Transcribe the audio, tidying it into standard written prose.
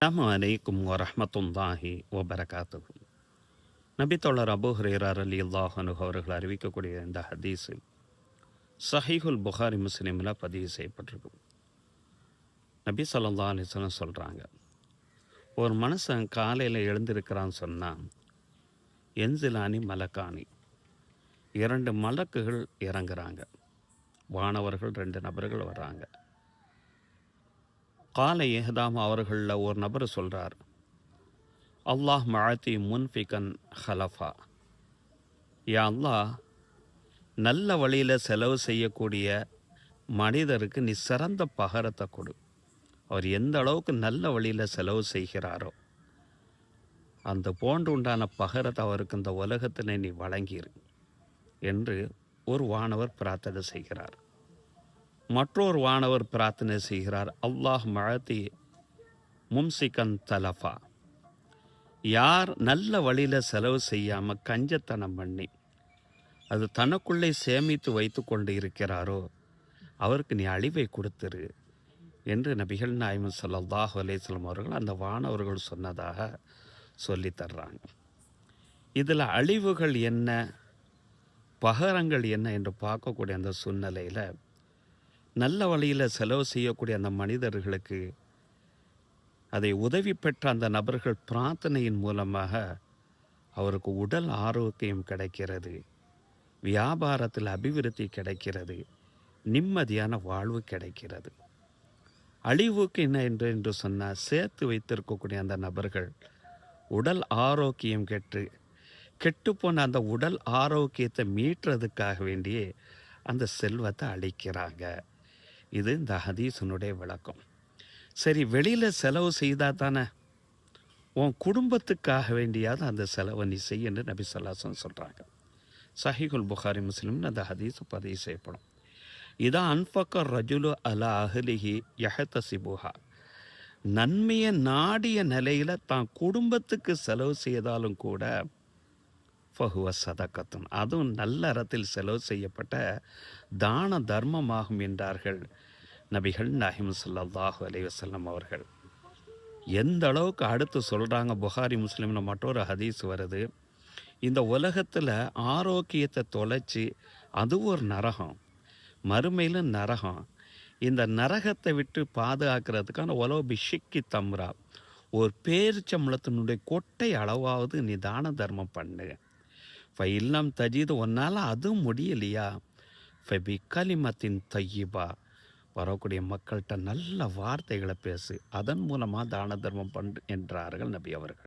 அஸ்ஸலாமு அலைக்கும் வரஹ்மத்துல்லாஹி வபரகாத்துஹு. நபித்தோழர் அபூ ஹுரைரா ரலியல்லாஹு அன்ஹு அவர்கள் அறிவிக்கக்கூடிய இந்த ஹதீஸு ஸஹீஹுல் புகாரி முஸ்லிமில் பதிவு செய்யப்பட்டிருக்கும். நபி ஸல்லல்லாஹு அலைஹி வஸல்லம் சொல்கிறாங்க, ஒரு மனுஷன் காலையில் எழுந்திருக்கிறான்னு சொன்னால் என்சிலானி மலக்கானி, இரண்டு மலக்குகள் இறங்குறாங்க. வானவர்கள் ரெண்டு நபர்கள் வர்றாங்க. காலை ஏஹதாம் அவர்களில் ஒரு நபர் சொல்கிறார், அல்லாஹ் மஅதி முன்ஃபிகன் ஹலஃபா, யா அல்லாஹ், நல்ல வழியில் செலவு செய்யக்கூடிய மனிதருக்கு நீ சிறந்த பகரத்தை கொடு. அவர் எந்த அளவுக்கு நல்ல வழியில் செலவு செய்கிறாரோ அந்த போன்று உண்டான பகரத்தை அவருக்கு இந்த உலகத்தினை நீ வழங்கிரு என்று ஒரு வானவர் பிரார்த்தனை செய்கிறார். மற்றொரு வானவர் பிரார்த்தனை செய்கிறார், அல்லாஹ் மஅதி மும்சிகன் தலஃபா, யார் நல்ல வழியில் செலவு செய்யாமல் கஞ்சத்தனம் பண்ணி அது தனக்குள்ளே சேமித்து வைத்து கொண்டு இருக்கிறாரோ அவருக்கு நீ அழிவை கொடுத்துரு என்று நபிகள் நாயகம் ஸல்லல்லாஹு அலைஹி வஸல்லம் அவர்கள் அந்த வானவர்கள் சொன்னதாக சொல்லி தர்றாங்க. இதில் அழிவுகள் என்ன, பகரங்கள் என்ன என்று பார்க்கக்கூடிய அந்த சூழ்நிலையில் நல்ல வழியில் செலவு செய்யக்கூடிய அந்த மனிதர்களுக்கு அதை உதவி பெற்ற அந்த நபர்கள் பிரார்த்தனையின் மூலமாக அவருக்கு உடல் ஆரோக்கியம் கிடைக்கிறது, வியாபாரத்தில் அபிவிருத்தி கிடைக்கிறது, நிம்மதியான வாழ்வு கிடைக்கிறது. அழிவுக்கு என்ன என்று சொன்னால் சேர்த்து வைத்திருக்கக்கூடிய அந்த நபர்கள் உடல் ஆரோக்கியம் கெட்டுப்போன அந்த உடல் ஆரோக்கியத்தை மீட்டுறதுக்காக வேண்டியே அந்த செல்வத்தை அழிக்கிறாங்க. இது இந்த ஹதீஸினுடைய விளக்கம். சரி, வெளியில் செலவு செய்தால் தானே உன் குடும்பத்துக்காக வேண்டியாவது அந்த செலவை நீ செய்ய என்று நபி ஸல்லல்லாஹு அலைஹி வஸல்லம் சொல்கிறாங்க. ஸஹீஹுல் புகாரி முஸ்லிம்னு அந்த ஹதீஸ் பதிவு செய்யப்படும். இதான் அன்ஃபக்க ரஜுலு அலா அஹ்லிஹி யஹ்தசிபுஹா, நன்மையை நாடிய நிலையில் தான் குடும்பத்துக்கு செலவு செய்தாலும் கூட ஃபஹுவ சதகத்துன், அதுவும் நல்ல அறத்தில் செலவு செய்யப்பட்ட தான தர்மமாகும் என்றார்கள் நபிகள் நாயகம் ஸல்லல்லாஹு அலைஹி வஸல்லம் அவர்கள். எந்த அளவுக்கு அடுத்து சொல்கிறாங்க, புகாரி முஸ்லிமில் மற்றொரு ஹதீஸ் வருது, இந்த உலகத்தில் ஆரோக்கியத்தை தொலைச்சி அது ஒரு நரகம், மறுமையிலும் நரகம். இந்த நரகத்தை விட்டு பாதுகாக்கிறதுக்கான உலக பிஷிக்கி தம்ரா, ஒரு பேரிச்சம்பளத்தினுடைய கொட்டை அளவாவது நீ தான தர்மம் பண்ணு. ஃபை இல்லம் தஜீது, ஒன்னால் அதுவும் முடியலையா, ஃபபி கலிமத்தின் தையிபா, வரக்கூடிய மக்கள்கிட்ட நல்ல வார்த்தைகளை பேசு, அதன் மூலமாக தான தர்மம் பண்ணு என்றார்கள் நபி அவர்கள்.